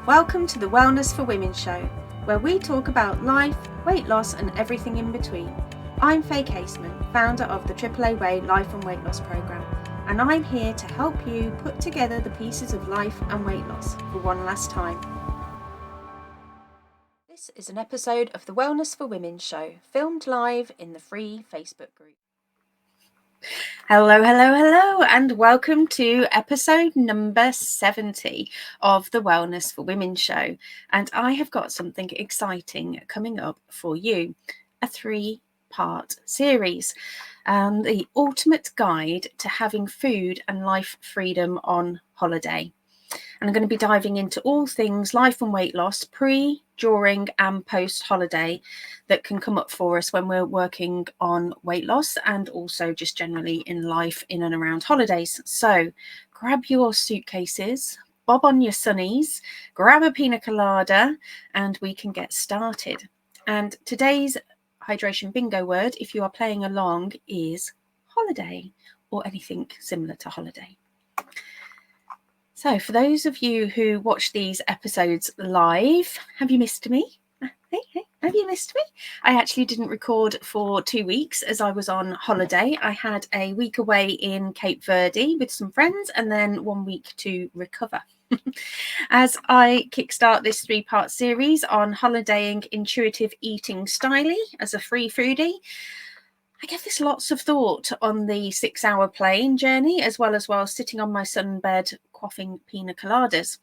Welcome to the Wellness for Women show, where we talk about life, weight loss and everything in between. I'm Faye Caseman, founder of the AAA Way Life and Weight Loss Programme, and I'm here to help you put together the pieces of life and weight loss for one last time. This is an episode of the Wellness for Women show, filmed live in the free Facebook group. Hello, and welcome to episode number 70 of the Wellness for Women show. And I have got something exciting coming up for you, a 3-part series, the ultimate guide to having food and life freedom on holiday. And I'm going to be diving into all things life and weight loss, pre, during and post holiday that can come up for us when we're working on weight loss and also just generally in life in and around holidays. So grab your suitcases, bob on your sunnies, grab a pina colada, and we can get started. And today's hydration bingo word, if you are playing along, is holiday or anything similar to holiday. So for those of you who watch these episodes live, have you missed me? Hey, have you missed me? I actually didn't record for 2 weeks as I was on holiday. I had a week away in Cape Verde with some friends and then 1 week to recover. As I kickstart this 3-part series on holidaying intuitive eating styly as a free foodie, I gave this lots of thought on the 6-hour plane journey, as well as while sitting on my sunbed quaffing pina coladas.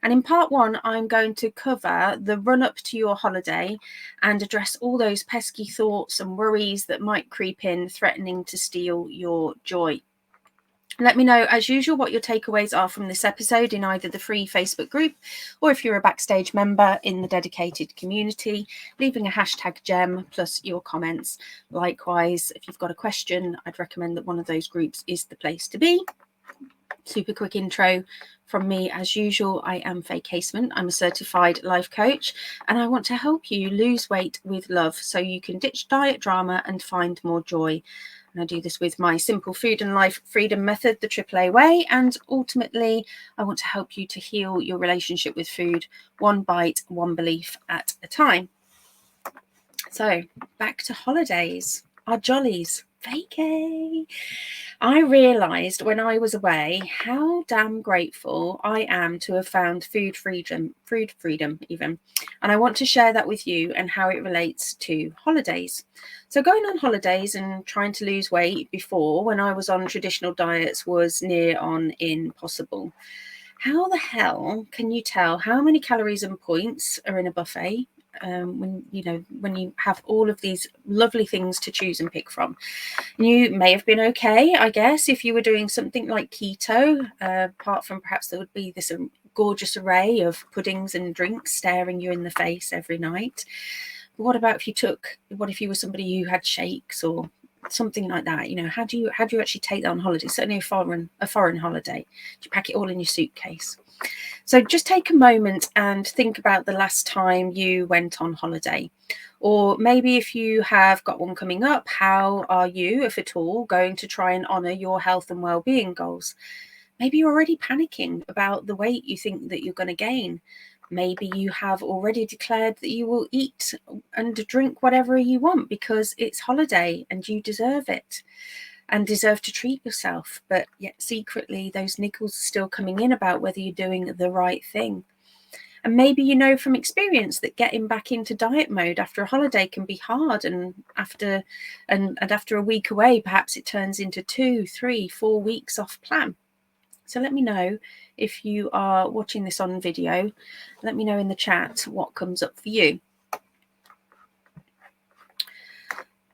And in part 1, I'm going to cover the run-up to your holiday and address all those pesky thoughts and worries that might creep in, threatening to steal your joy. Let me know, as usual, what your takeaways are from this episode in either the free Facebook group or if you're a backstage member in the dedicated community, leaving a hashtag gem plus your comments. Likewise, if you've got a question, I'd recommend that one of those groups is the place to be. Super quick intro from me as usual. I am Faye Caseman. I'm a certified life coach and I want to help you lose weight with love so you can ditch diet drama and find more joy. And I do this with my simple food and life freedom method, the AAA way. And ultimately, I want to help you to heal your relationship with food, one bite, one belief at a time. So back to holidays, our jollies, vacay. I realised when I was away how damn grateful I am to have found food freedom even. And I want to share that with you and how it relates to holidays. So going on holidays and trying to lose weight before, when I was on traditional diets, was near on impossible. How the hell can you tell how many calories and points are in a buffet? When you have all of these lovely things to choose and pick from. You may have been okay, I guess, if you were doing something like keto, apart from perhaps there would be this gorgeous array of puddings and drinks staring you in the face every night. But what if you were somebody who had shakes or something like that? How do you actually take that on holiday? Certainly a foreign holiday. Do you pack it all in your suitcase? So just take a moment and think about the last time you went on holiday. Or maybe if you have got one coming up, how are you, if at all, going to try and honour your health and well-being goals? Maybe you're already panicking about the weight you think that you're going to gain. Maybe you have already declared that you will eat and drink whatever you want because it's holiday and you deserve it and deserve to treat yourself. But yet secretly those niggles are still coming in about whether you're doing the right thing. And maybe you know from experience that getting back into diet mode after a holiday can be hard, and after a week away, perhaps it turns into 2, 3, 4 weeks off plan. So let me know if you are watching this on video. Let me know in the chat what comes up for you.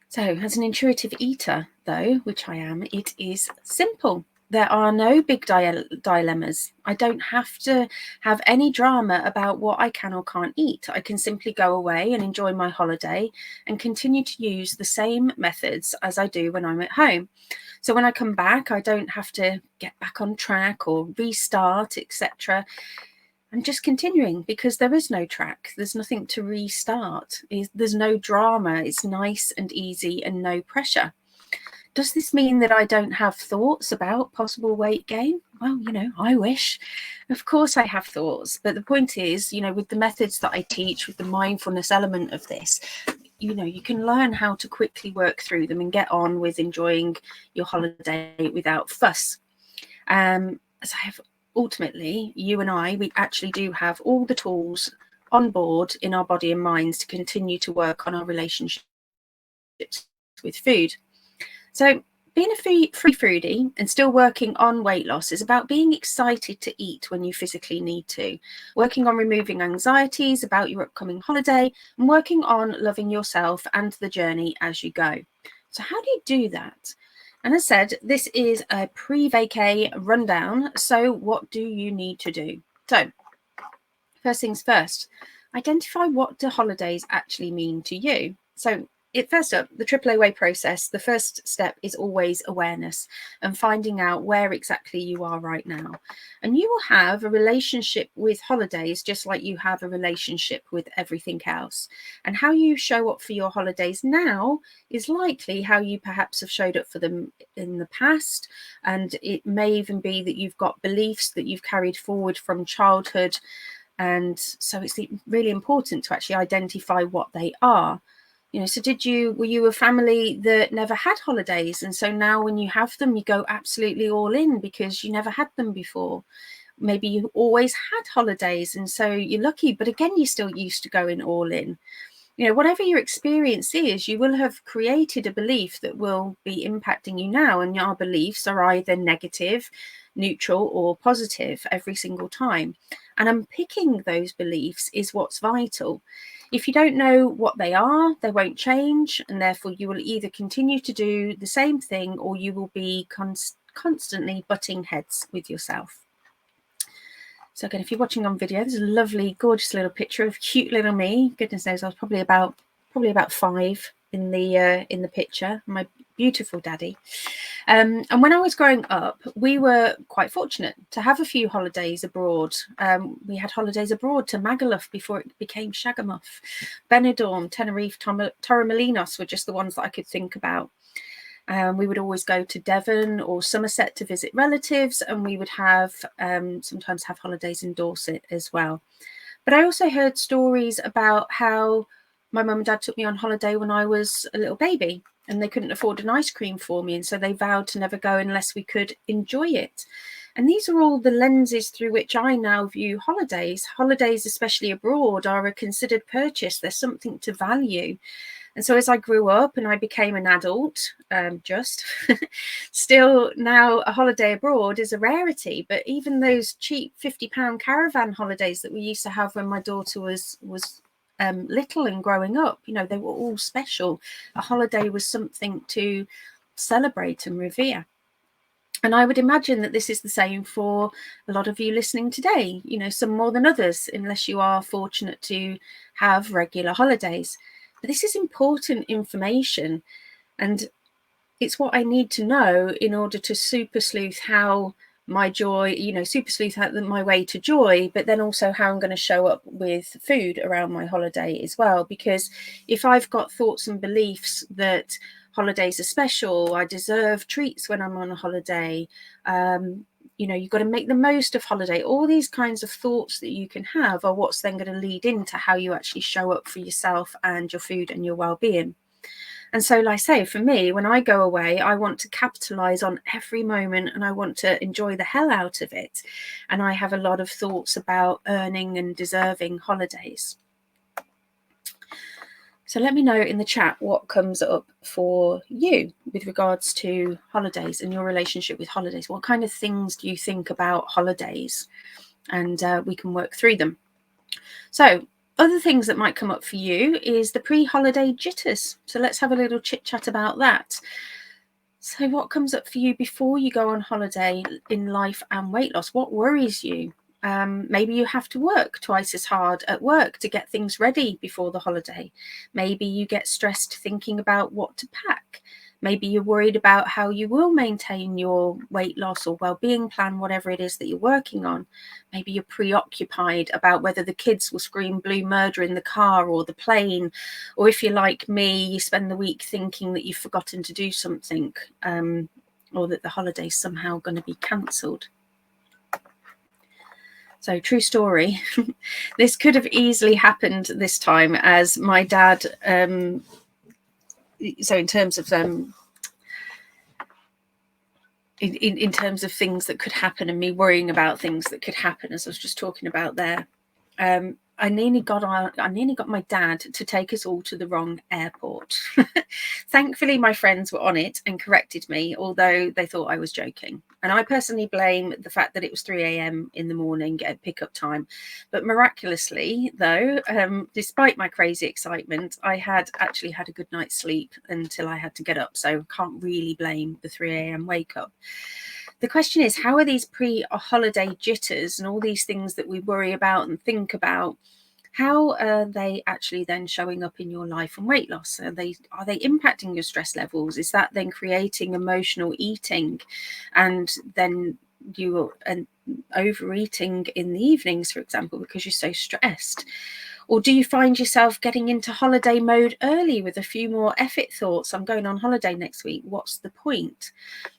So as an intuitive eater, though, which I am, it is simple. There are no big dilemmas. I don't have to have any drama about what I can or can't eat. I can simply go away and enjoy my holiday and continue to use the same methods as I do when I'm at home. So when I come back, I don't have to get back on track or restart, etc. I'm just continuing because there is no track. There's nothing to restart. There's no drama. It's nice and easy and no pressure. Does this mean that I don't have thoughts about possible weight gain? Well, I wish. Of course I have thoughts. But the point is, with the methods that I teach, with the mindfulness element of this, you can learn how to quickly work through them and get on with enjoying your holiday without fuss. So ultimately, you and I, we actually do have all the tools on board in our body and minds to continue to work on our relationships with food. So being a free foodie and still working on weight loss is about being excited to eat when you physically need to, working on removing anxieties about your upcoming holiday, and working on loving yourself and the journey as you go. So how do you do that? And as I said, this is a pre-vacay rundown. So what do you need to do? So first things first, identify what do holidays actually mean to you. So first up, the AAA process, the first step is always awareness and finding out where exactly you are right now. And you will have a relationship with holidays just like you have a relationship with everything else. And how you show up for your holidays now is likely how you perhaps have showed up for them in the past. And it may even be that you've got beliefs that you've carried forward from childhood. And so it's really important to actually identify what they are. So were you a family that never had holidays? And so now when you have them, you go absolutely all in because you never had them before. Maybe you always had holidays and so you're lucky, but again, you're still used to going all in. Whatever your experience is, you will have created a belief that will be impacting you now. And our beliefs are either negative, neutral, or positive every single time. And unpicking those beliefs is what's vital. If you don't know what they are, they won't change. And therefore, you will either continue to do the same thing or you will be constantly butting heads with yourself. So again, if you're watching on video, there's a lovely, gorgeous little picture of cute little me. Goodness knows, I was probably about 5 in the picture. My beautiful daddy. And when I was growing up, we were quite fortunate to have a few holidays abroad. We had holidays abroad to Magaluf before it became Shagamuff. Benidorm, Tenerife, Torremolinos were just the ones that I could think about. We would always go to Devon or Somerset to visit relatives, and we would have sometimes have holidays in Dorset as well. But I also heard stories about how my mum and dad took me on holiday when I was a little baby and they couldn't afford an ice cream for me. And so they vowed to never go unless we could enjoy it. And these are all the lenses through which I now view holidays. Holidays, especially abroad, are a considered purchase. There's something to value. And so as I grew up and I became an adult, still now a holiday abroad is a rarity. But even those cheap £50 caravan holidays that we used to have when my daughter was little and growing up, they were all special. A holiday was something to celebrate and revere. And I would imagine that this is the same for a lot of you listening today, some more than others, unless you are fortunate to have regular holidays. But this is important information, and it's what I need to know in order to super sleuth how my joy, super sleuth my way to joy, but then also how I'm going to show up with food around my holiday as well. Because if I've got thoughts and beliefs that holidays are special, I deserve treats when I'm on a holiday, you've got to make the most of holiday. All these kinds of thoughts that you can have are what's then going to lead into how you actually show up for yourself and your food and your well-being. And so, like I say, for me, when I go away, I want to capitalize on every moment and I want to enjoy the hell out of it. And I have a lot of thoughts about earning and deserving holidays. So let me know in the chat what comes up for you with regards to holidays and your relationship with holidays. What kind of things do you think about holidays? And we can work through them. So other things that might come up for you is the pre-holiday jitters. So let's have a little chit chat about that. So what comes up for you before you go on holiday in life and weight loss? What worries you? Maybe you have to work twice as hard at work to get things ready before the holiday. Maybe you get stressed thinking about what to pack. Maybe you're worried about how you will maintain your weight loss or well-being plan, whatever it is that you're working on. Maybe you're preoccupied about whether the kids will scream blue murder in the car or the plane, or if you're like me, you spend the week thinking that you've forgotten to do something, or that the holiday's somehow going to be cancelled. So, true story. This could have easily happened this time, as my dad, so in terms of in terms of things that could happen and me worrying about things that could happen, as I was just talking about there, I nearly got my dad to take us all to the wrong airport. Thankfully, my friends were on it and corrected me, although they thought I was joking. And I personally blame the fact that it was 3 a.m. in the morning at pickup time. But miraculously, though, despite my crazy excitement, I had actually had a good night's sleep until I had to get up. So can't really blame the 3 a.m. wake up. The question is, how are these pre-holiday jitters and all these things that we worry about and think about, how are they actually then showing up in your life and weight loss? Are they impacting your stress levels? Is that then creating emotional eating, and then you are overeating in the evenings, for example, because you're so stressed? Or do you find yourself getting into holiday mode early with a few more effort thoughts? I'm going on holiday next week. What's the point?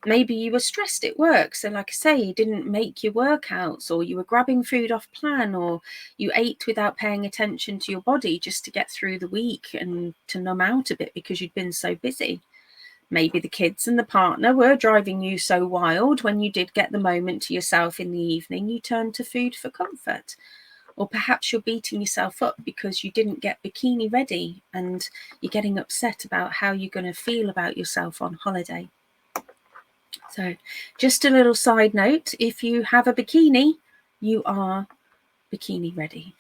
Maybe you were stressed at work. So like I say, you didn't make your workouts, or you were grabbing food off plan, or you ate without paying attention to your body just to get through the week and to numb out a bit because you'd been so busy. Maybe the kids and the partner were driving you so wild when you did get the moment to yourself in the evening, you turned to food for comfort. Or perhaps you're beating yourself up because you didn't get bikini ready and you're getting upset about how you're going to feel about yourself on holiday. So just a little side note, if you have a bikini, you are bikini ready.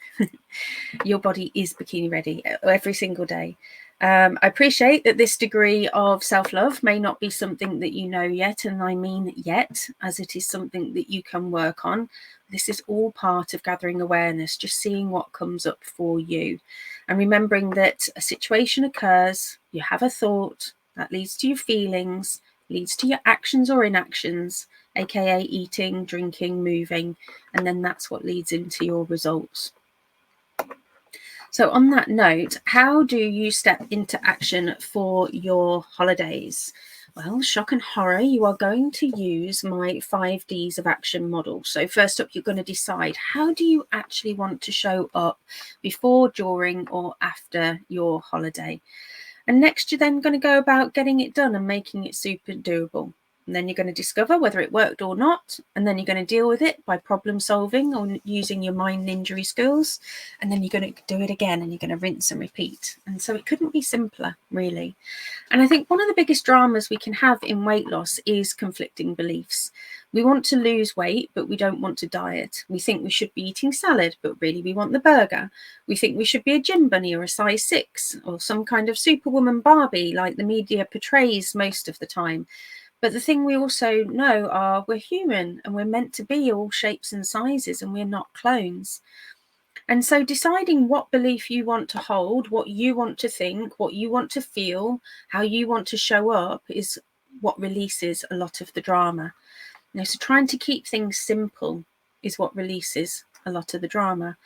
Your body is bikini ready every single day. I appreciate that this degree of self-love may not be something that you know yet, and I mean yet, as it is something that you can work on. This is all part of gathering awareness, just seeing what comes up for you, and remembering that a situation occurs, you have a thought, that leads to your feelings, leads to your actions or inactions, aka eating, drinking, moving, and then that's what leads into your results. So on that note, how do you step into action for your holidays? Well, shock and horror, you are going to use my 5 Ds of action model. So first up, you're going to decide, how do you actually want to show up before, during, or after your holiday? And next, you're then going to go about getting it done and making it super doable. And then you're going to discover whether it worked or not. And then you're going to deal with it by problem solving or using your mind ninja skills. And then you're going to do it again and you're going to rinse and repeat. And so it couldn't be simpler, really. And I think one of the biggest dramas we can have in weight loss is conflicting beliefs. We want to lose weight, but we don't want to diet. We think we should be eating salad, but really we want the burger. We think we should be a gym bunny or a size 6 or some kind of superwoman Barbie like the media portrays most of the time. But the thing we also know are we're human and we're meant to be all shapes and sizes, and we're not clones. And so deciding what belief you want to hold, what you want to think, what you want to feel, how you want to show up is what releases a lot of the drama. So trying to keep things simple is what releases a lot of the drama.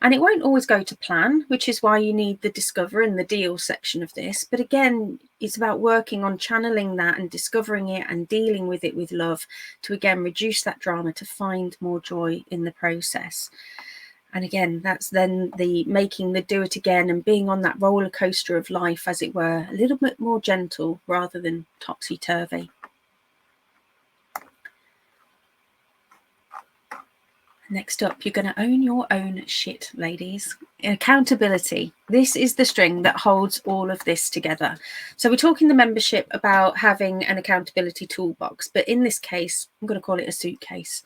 And it won't always go to plan, which is why you need the discover and the deal section of this. But again, it's about working on channeling that and discovering it and dealing with it with love to, again, reduce that drama, to find more joy in the process. And again, that's then the making the do it again and being on that roller coaster of life, as it were, a little bit more gentle rather than topsy-turvy. Next up, you're going to own your own shit, ladies. Accountability. This is the string that holds all of this together. So we're talking the membership about having an accountability toolbox, but in this case, I'm going to call it a suitcase.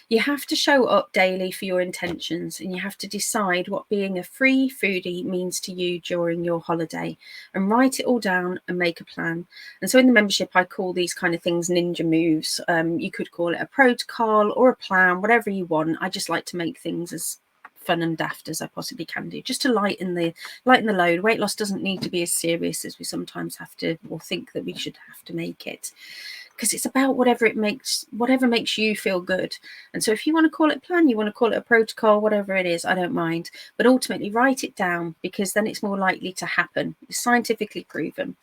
You have to show up daily for your intentions, and you have to decide what being a free foodie means to you during your holiday, and write it all down and make a plan. And so in the membership, I call these kind of things ninja moves. You could call it a protocol or a plan, whatever you want. I just like to make things as fun and daft as I possibly can do, just to lighten the load. Weight loss doesn't need to be as serious as we sometimes have to, or think that we should have to make it, because it's about whatever makes you feel good. And so if you want to call it a plan, you want to call it a protocol, whatever it is, I don't mind. But ultimately write it down, because then it's more likely to happen. It's scientifically proven.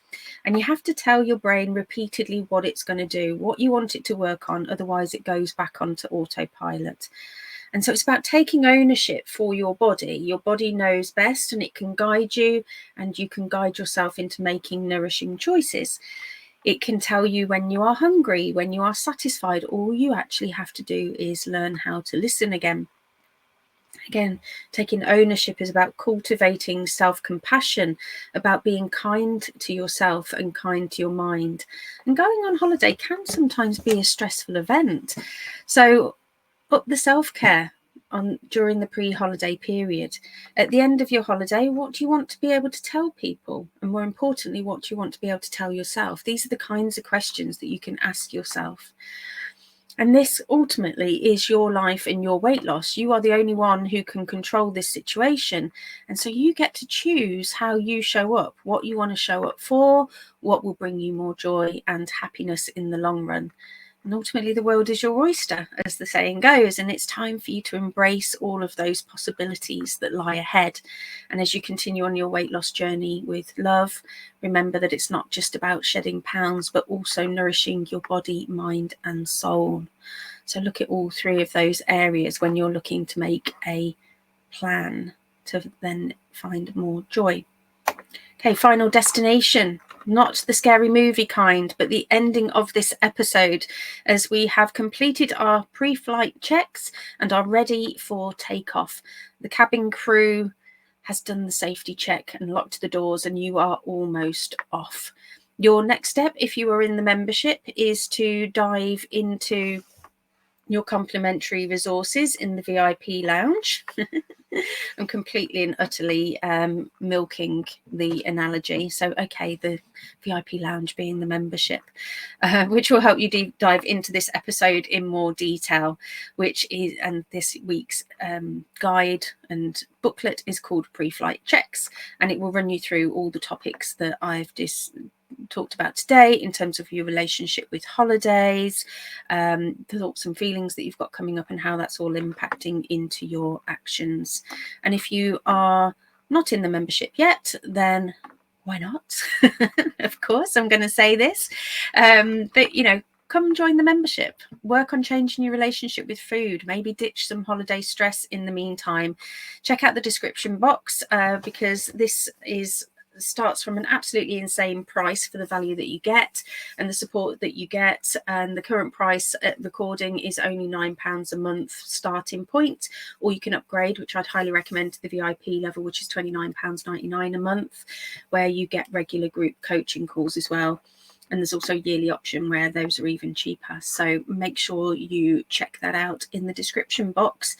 And you have to tell your brain repeatedly what it's going to do, what you want it to work on. Otherwise it goes back onto autopilot. And so it's about taking ownership for your body. Your body knows best, and it can guide you, and you can guide yourself into making nourishing choices. It can tell you when you are hungry, when you are satisfied. All you actually have to do is learn how to listen again. Again, taking ownership is about cultivating self-compassion, about being kind to yourself and kind to your mind. And going on holiday can sometimes be a stressful event. So up the self-care during the pre-holiday period. At the end of your holiday, what do you want to be able to tell people? And more importantly, what do you want to be able to tell yourself? These are the kinds of questions that you can ask yourself. And this ultimately is your life and your weight loss. You are the only one who can control this situation. And so you get to choose how you show up, what you want to show up for, what will bring you more joy and happiness in the long run. And ultimately, the world is your oyster, as the saying goes, and it's time for you to embrace all of those possibilities that lie ahead. And as you continue on your weight loss journey with love, remember that it's not just about shedding pounds, but also nourishing your body, mind, and soul. So look at all three of those areas when you're looking to make a plan to then find more joy. Okay, final destination. Not the scary movie kind, but the ending of this episode, as we have completed our pre-flight checks and are ready for takeoff. The cabin crew has done the safety check and locked the doors, and you are almost off. Your next step, if you are in the membership, is to dive into your complimentary resources in the VIP lounge. I'm completely and utterly milking the analogy. So, okay, the VIP lounge being the membership, which will help you dive into this episode in more detail, and this week's guide and booklet is called Pre-Flight Checks, and it will run you through all the topics that I've talked about today in terms of your relationship with holidays, the thoughts and feelings that you've got coming up, and how that's all impacting into your actions. And if you are not in the membership yet, then why not? Of course, I'm going to say this, but come join the membership. Work on changing your relationship with food. Maybe ditch some holiday stress in the meantime. Check out the description box, because this starts from an absolutely insane price for the value that you get and the support that you get. And the current price at recording is only £9 a month starting point, or you can upgrade, which I'd highly recommend, to the VIP level, which is £29.99 a month, where you get regular group coaching calls as well. And there's also a yearly option where those are even cheaper. So make sure you check that out in the description box.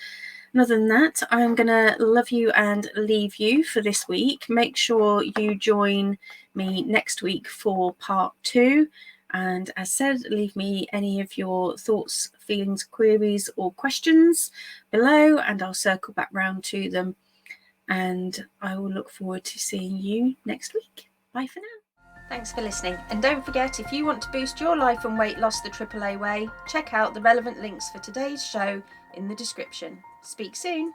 And other than that, I'm going to love you and leave you for this week. Make sure you join me next week for part 2. And as said, leave me any of your thoughts, feelings, queries, or questions below, and I'll circle back round to them. And I will look forward to seeing you next week. Bye for now. Thanks for listening. And don't forget, if you want to boost your life and weight loss the AAA way, check out the relevant links for today's show in the description. Speak soon.